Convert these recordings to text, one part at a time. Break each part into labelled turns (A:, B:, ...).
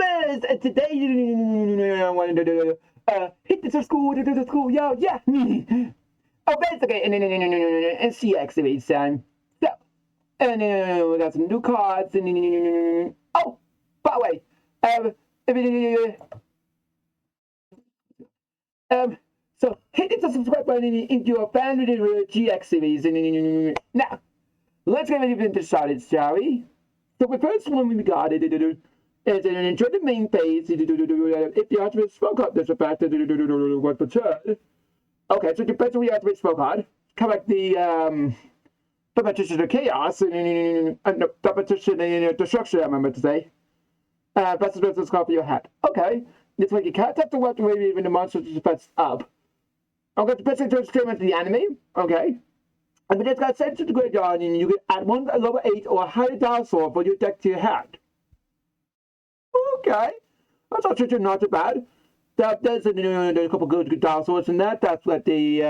A: yes! And today, I wanted to hit the school, yo, yeah. Oh, basically, and see activates time. So, and we got some new cards, and oh, by the way, so hit the subscribe button if you're a fan of the GX series. Now, let's get into started, shall we? So the first one we got is enjoy the main phase. If the ultimate spell card does affect what the turn. Okay, so depends on the ultimate spell card. Correct the Petition of Chaos and the Petition of Destruction, I remember to say. Best of this card for your head. Okay. This way you can't have to work the way even the monster's defense up. Okay, the best thing to stream into the anime. Okay. And then it's got sent to the graveyard and you can add one a lower 8 or a higher dinosaur for your deck to your hand. Okay. That's actually not too bad. There's a couple good dinosaurs in that. That's what the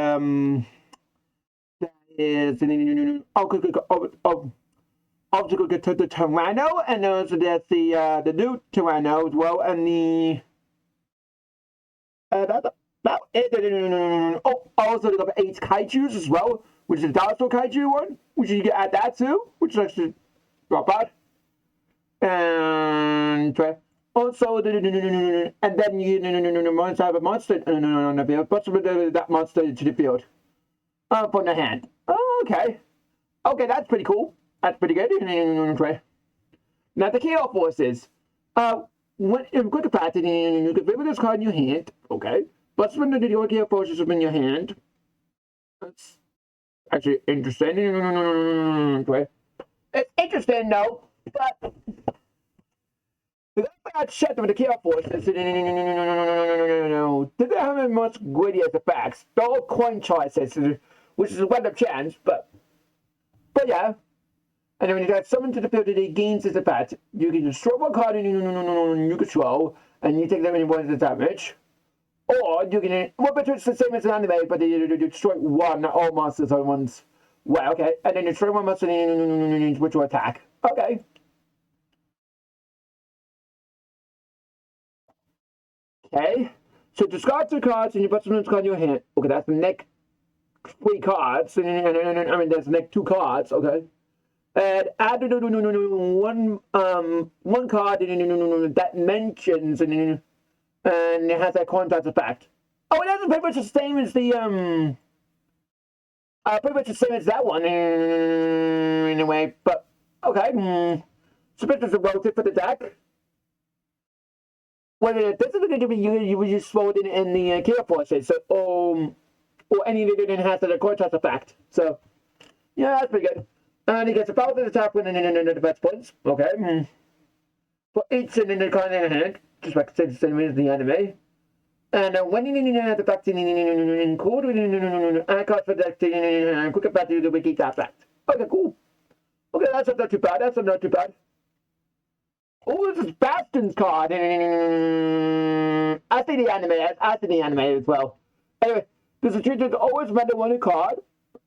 A: that is obstacle get to the Tyranno, and there's the new Tyranno as well, and the also they got 8 kaijus as well, which is the dinosaur kaiju one, which you can add that too, which is actually not bad. And also and then you monster have a monster on the field, but that monster to the field from the hand. Okay, that's pretty cool. That's pretty good. Now the Chaos Forces. When in quick capacity, you can favor this card in your hand. Okay, but when the Chaos Forces are in your hand, that's actually interesting. It's interesting, though, but I checked with the Chaos Forces. Did they have much gritty as the facts? They're all coin choices, which is a random chance, but yeah. And then when you got summon to the field, it gains its effect. You can destroy one card you control, and you take that many points of damage. Or you can, well, but it's the same as an anime, but you destroy one, not all monsters at once. Well, okay. And then you destroy one monster, which will attack. Okay. Okay. So discard 2 cards, and you put some card in your hand. Okay, that's the next 3 cards. I mean, there's the next 2 cards, okay. And add one card that mentions and it has that contact effect. Oh, it has pretty much the same as the pretty much the same as that one in a way. But okay, so this is a rotate for the deck. Well, this is going to be you just throw it in the Chaos Forces, so or any that has the contact effect. So yeah, that's pretty good. And he gets a power to the top one and the defense points. Okay. For each in the card in the hand, just like the same as the anime. And when you have the fact in code, and card for the quick effect to the keep that fact. Okay, cool. Okay, that's not too bad. That's not too bad. Oh, this is Bastion's card. I see the anime. I see the anime as well. Anyway, there's a treat that always matter one card.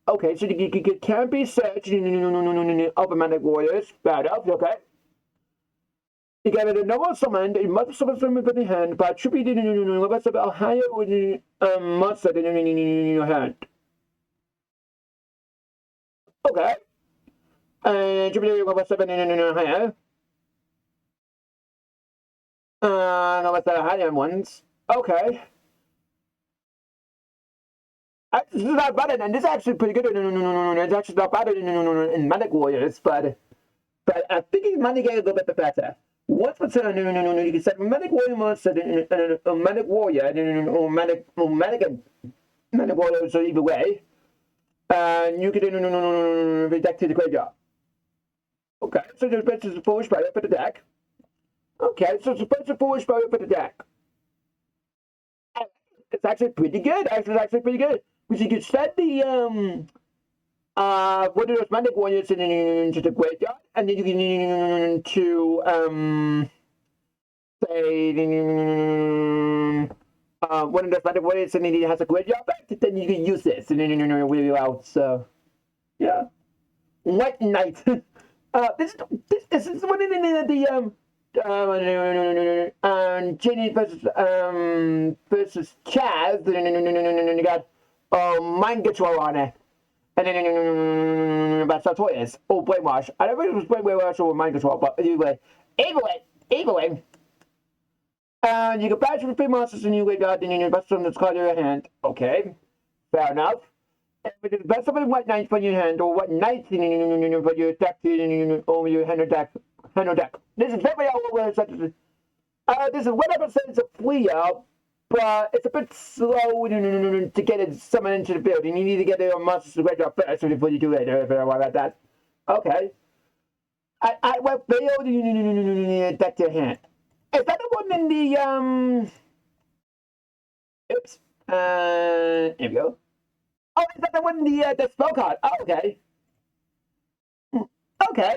A: Okay, so you can be searched of Manic Warriors. Bad enough, okay. You get a normal summon, you must summon from the hand, but should be levels of a higher monster in your hand. Okay. And should be level 7 higher. Level 7 higher ones. Okay. This is not bad, and this is actually pretty good. It's actually not bad in Manic Warriors, but I think Manic get a little bit better. Once per turn, you can set Manic Warrior monster, Manic Warrior, or Manic Warrior, so either way. And you can deck to the graveyard. Okay, so there's a bunch of forward spell for the deck. Okay, so it's a bunch of forward spell for the deck. It's actually pretty good. It's actually pretty good. Because you can set the one of those Manic Warriors into the graveyard, and then you can say one of those Manic Warriors and then it has a graveyard back, then you can use this and then really out. So yeah. White Knight. This is one of the Jenny versus Chaz. You got mind control on it. And then that's what it is. Oh, brainwash. I don't think it was brainwash or mind control, but either way. You can bash with 3 monsters and you got and you best them that's called your hand. Okay, fair enough. And with the best of the white knight for your hand or white knight for your attack or your hand attack. This is very this is 100% a free out, but it's a bit slow to get it summoned into the building. You need to get your monsters to ready first before you do it. About that. Okay. I will fail attack your hand. Is that the one in the oops. Here we go. Oh, is that the one in the spell card? Oh, okay. Okay.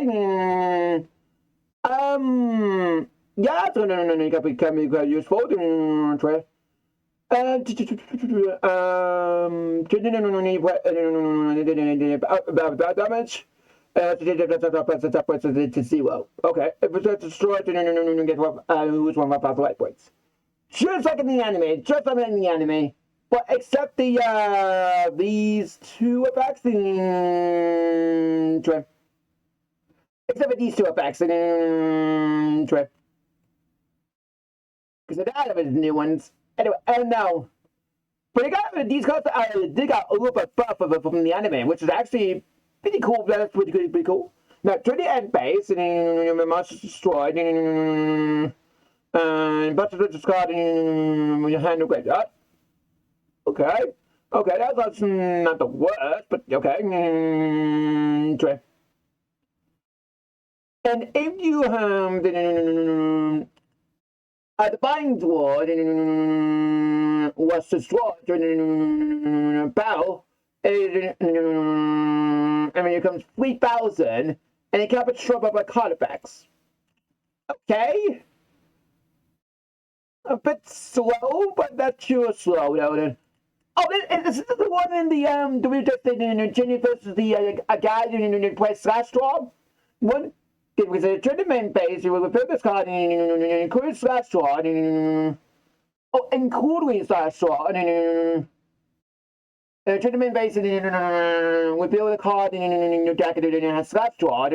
A: Yeah, no, you can be quite useful. Try. Damage. To 0. Okay. If it's destroyed, get lose 1 life points. Just like in the anime. But except the these 2 effects. Except for these 2 effects. Because that is new ones. Anyway, and now. But these cards they got a little bit buff from the anime, which is actually pretty cool. That's pretty cool. Now, to the end base, and monsters destroyed, and monsters discarded, and your hand graveyard. Okay, that's not the worst, but okay. And if you have the Binding Sword was destroyed during the battle, and it comes 3,000, and it can't be destroyed by card effects. Okay. A bit slow, but not too slow, though. Then. Oh, this is the one in the we just did in Jenny versus the a guy who plays Slash Draw. One. It was a tournament base. You will repair this card include Slash Draw. Oh, including Slash Draw. Tournament base. We build a card in your deck and has Slash Draw.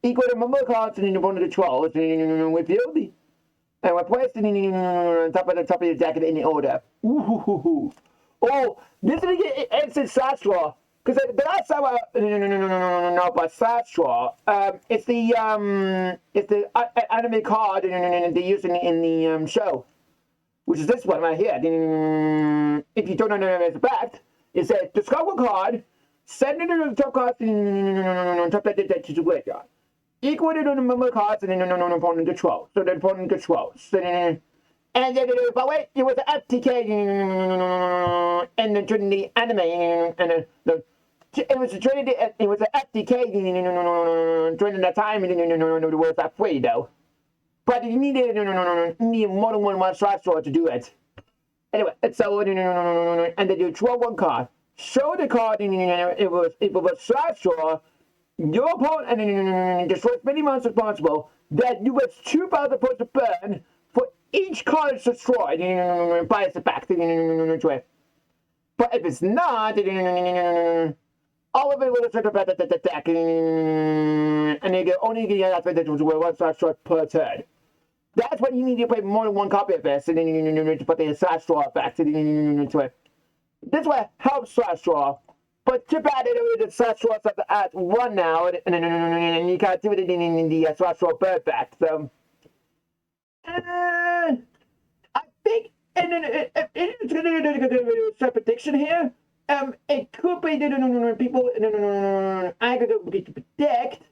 A: Equal to number cards in one of the trolls. We build the. And we're placed on top of your deck in the order. Ooh. Oh, this is the instant Slash Draw. Because the last time but Slash Draw, it's the anime card they use in the show, which is this one right here. If you don't know as a fact, it says discard 1 card, send it to the top card on top of the deck to the graveyard. Equal to the number of cards and opponent controls. So the opponent controls. And then, but wait, it was an FTK and during the anime and it was an FTK during that time and it was that free though. But you needed more than one Slash Draw to do it. Anyway, so and then you draw 1 card. Show the card it was Slash Draw. Your opponent destroys many monsters possible that you have 2,000 points to burn for each card is destroyed by its effect. But if it's not, all of it will destroy the deck, and you can only get activated with 1 Slash Draw per turn. That's when you need to play more than 1 copy of this, and to put the Slash Draw effect into it. This way helps Slash Draw. But too bad the Slash Draw is at 1 now, and you can't do it in the Slash Draw bird effect. So, I think, it's going to be a prediction here. It could be people. I could predict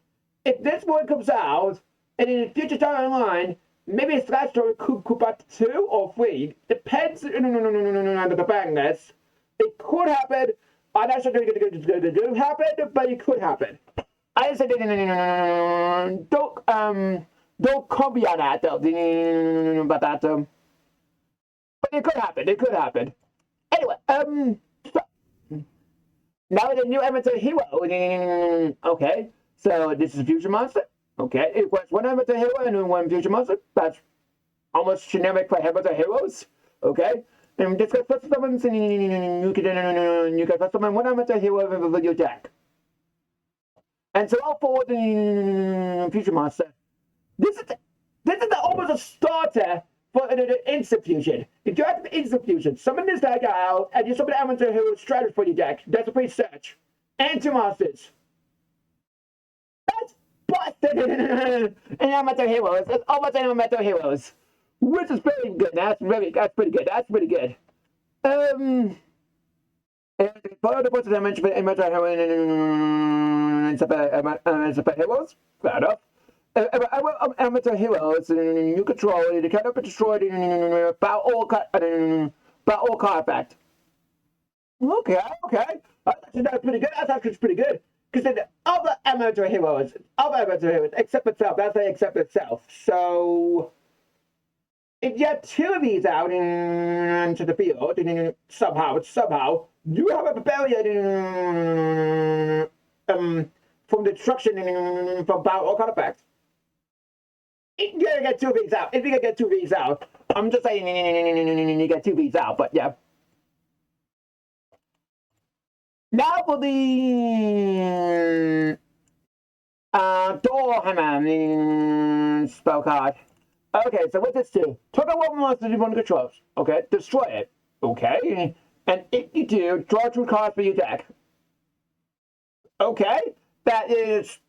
A: if this one comes out, and in the future down the line, maybe a Slash Draw could go back to 2 or 3. Depends on the bang list. It could happen. I'm not sure it's going to happen, but it could happen. I said don't copy on that though. About that but it could happen. Anyway, so now the new Avatar hero. Okay, so this is a future monster. Okay, it was one amateur hero and one future monster. That's almost generic for amateur heroes. Okay, and this gets first summons and you can first summon one amateur hero with your deck. And so I'll forward the future monster. This is almost a starter for the instant fusion. If you have the instant fusion, summon this deck out and you summon amateur hero strategy for your deck. That's a free search. And two monsters. That's busted! And amateur heroes. It's almost amateur heroes. Which is pretty good. That's pretty good. That's pretty good. And for the person I mentioned amateur heroes and super heroes. Fair enough. Amateur heroes you control they cannot be destroyed by all card effect. Okay. That's pretty good. That's actually pretty good. Because the other amateur heroes, except itself, that's they accept itself. So if you have two of these out into the field, somehow, you have a barrier from destruction from all card effects. If you're gonna get two of these out, I'm just saying you get two of these out, but yeah. Now for the door hammer spell card. Okay, so what does this do? Target one monster you want to control. Okay, destroy it. Okay, and if you do, draw two cards for your deck. Okay, that is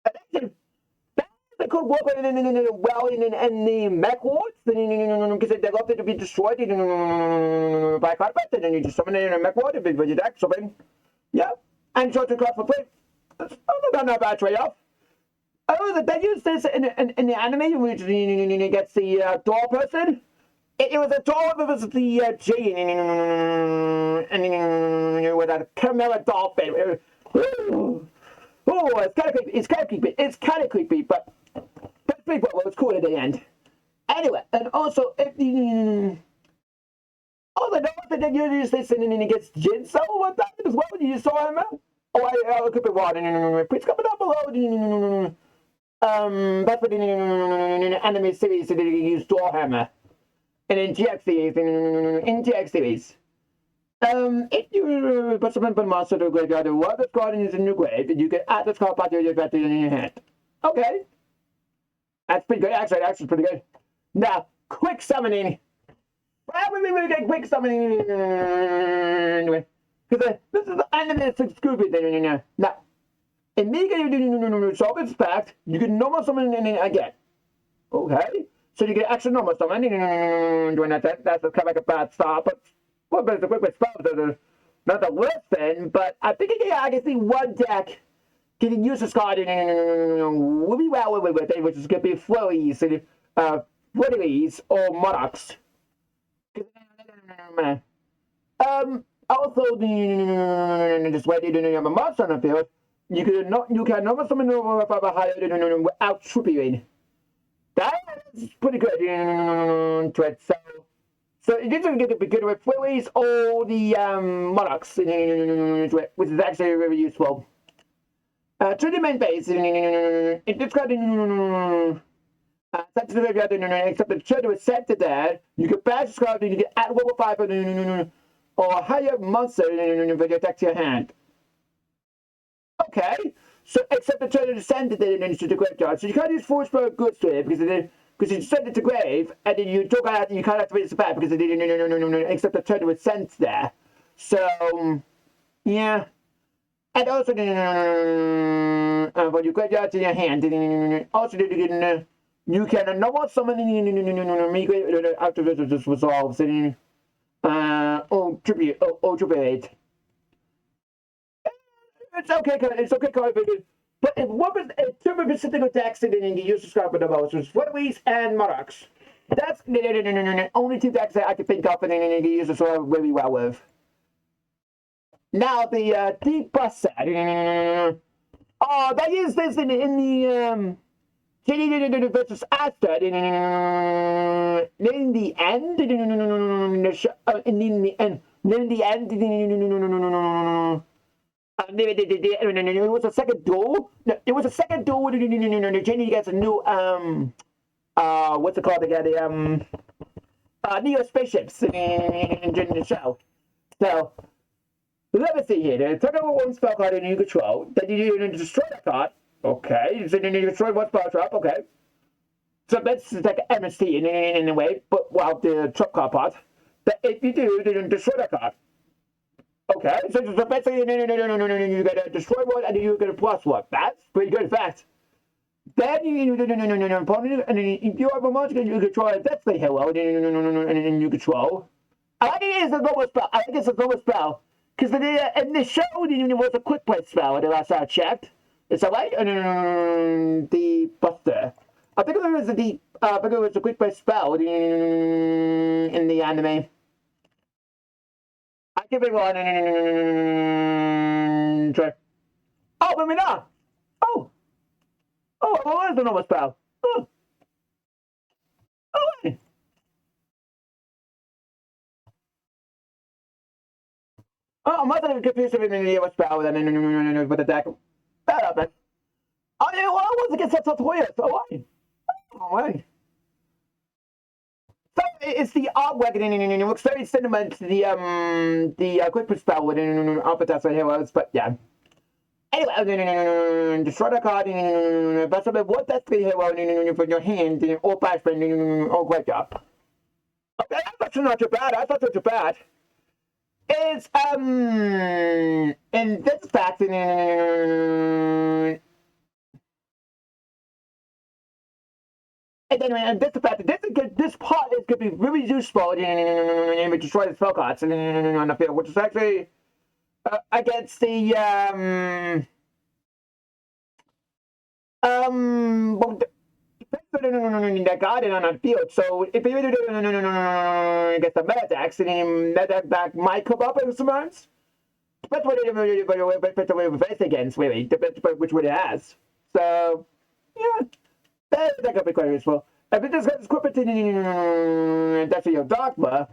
A: that could work well in the mech wars because they're likely to be destroyed by combat, and then you just summon it in a mech ward with your deck, something. Yeah, and draw two cards for play. That's not a bad trade-off. Oh, they used this in the anime, which gets the door person. It was a door that was the G, and with a chimera dolphin. Oh, it's kind of creepy. It's kind of creepy, but it's pretty cool. Well, it's cool at the end. Anyway, and also if the the dogs that you use this and then he gets Jin so what that as well. You saw him. Oh, I could be wrong. Please comment down below. That's what in the anime series they use Doorhammer, and in GX series, in GX series. If you put some monster to the graveyard, what this card is in your grave, you can add this card back to your battery in your hand. Okay, that's pretty good. Actually, pretty good. Now, quick summoning. Probably we get quick summoning because this is the anime Scooby thing. Now. Immediately solve its fact, you can normal summon again. Okay? So you get extra normal summon doing that. That's kind of like a bad start, but it's a quick spell. Not the worst thing, but I think I can see one deck can use this card will be well with it, which is going to be Flurries, or Monarchs. Also, just wait to have a monster on the field. You can not summon over higher without tripping. That's pretty good. So it doesn't get to be good with Flurries or the Monarchs, which is actually very useful. To the main base, it's got except the trigger is set to there. You can bash this card and you can add level 5 or higher monster for your deck to your hand. Okay, so except the turn is send it into the graveyard. So you can't use force for goods to it because you send it to grave and then you took out you can't activate the back because except the turn was sent there. So yeah. And also for your graveyard to your hand, also you can normal summon after this resolves tribute. It's okay, but if what was a super specific attacks and you use the scarp of the most was Flurries and Monarchs. That's the only two decks that I can think of and you use the sword really well with. Now the deep bus set. They use this in the versus Asta in the end. It was a second duel. It was a second duel. Jenny gets a new what's it called again? The Neo spaceships in the show. So let me see here. They took over one spell card in your control. Then you destroy that card. Okay. So then you destroy one spell drop. Okay. So that's like an MST in a way, but well, the trap card part. But if you do, then destroy that card. Okay, so basically, you gotta destroy one and then you get a plus one. That's pretty good fact. Then you opponent, and then if you have a monster, you control a Deathly Hero, and then you control. I think it's a normal spell. I think it's a normal spell. Because in the show, it was a quick play spell, the last I checked. Is that right? The Buster. I think it was a quick play spell in the anime. I give it one. Try. Oh, maybe not. Oh, what is the normal spell? Oh, wait. Oh, I must have confused it in the other spell with the deck. That happened. Oh, yeah, well, I was against that weird. So why? Oh, wait. So it's the artwork, and it looks very similar to the quick spell with Alpha Heroes, but yeah. Anyway, destroy the card, but something what that three hero from your hand, or flashbang, or great job. Okay, that's not too bad. That's not too bad. It's in this fact, and then this fact, this part is going to be really useful in destroy the spell cards on the field, which is actually against the that garden on the field. So if you do get the Metadex, and that back might come up in some months. That's what it face against, really. Depends which one it has. So yeah, that could be quite useful. If it just gets equipped that's your dogma,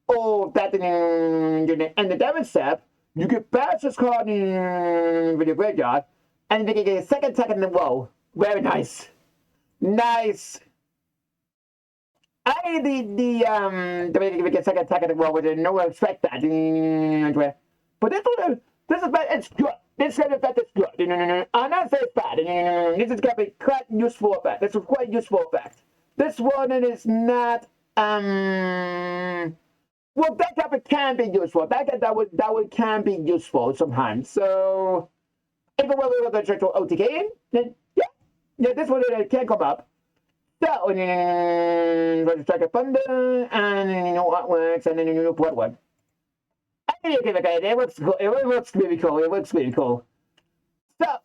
A: or that and the damage step, you can pass this card with your graveyard, and you can get a second attack in a row. Very nice. Nice. I the way you get second attack in a row, with no one expect that. But this is bad. It's good. This kind of effect is good. I'm not saying it's bad. This is gonna be quite useful effect. This is quite useful effect. This one is not well, that type of can be useful. That would can be useful sometimes. So if we're going to try to OTK in, then yeah, this one can come up. So let's strike a thunder, and then what works, and then what one. It looks cool. It looks really cool. It looks really cool. So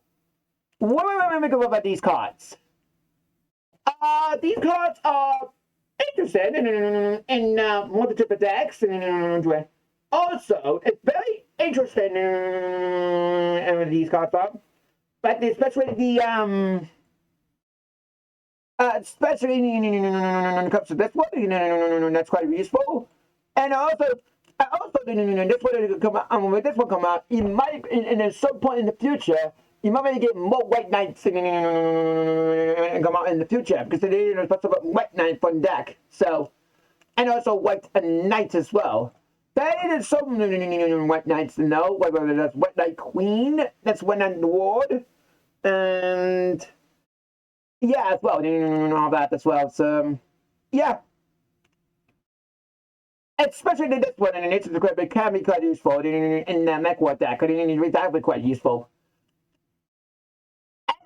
A: what am I making about these cards? These cards are interested in multiple decks, and also it's very interesting in these cards are, but especially the especially when it comes to this one, that's quite useful, and also this one come out. When this one come out, you might at some point in the future. You might want to get more White Knights and come out in the future because they're supposed to put White Knight on deck. So, and also White Knights as well. There is some White Knights to know, whether that's White Knight Queen, that's White Knight Lord, and yeah, as well, all that as well. So, yeah. Especially this one, and it's quite, it can be quite useful in the mech war deck, and that would be quite useful.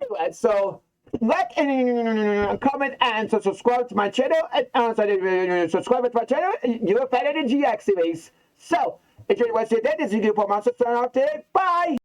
A: Anyway, so like and comment and subscribe to my channel, and subscribe to my channel. You're a fan of the GX series. So enjoy the rest of your day. This is Yugioh Monster. Bye.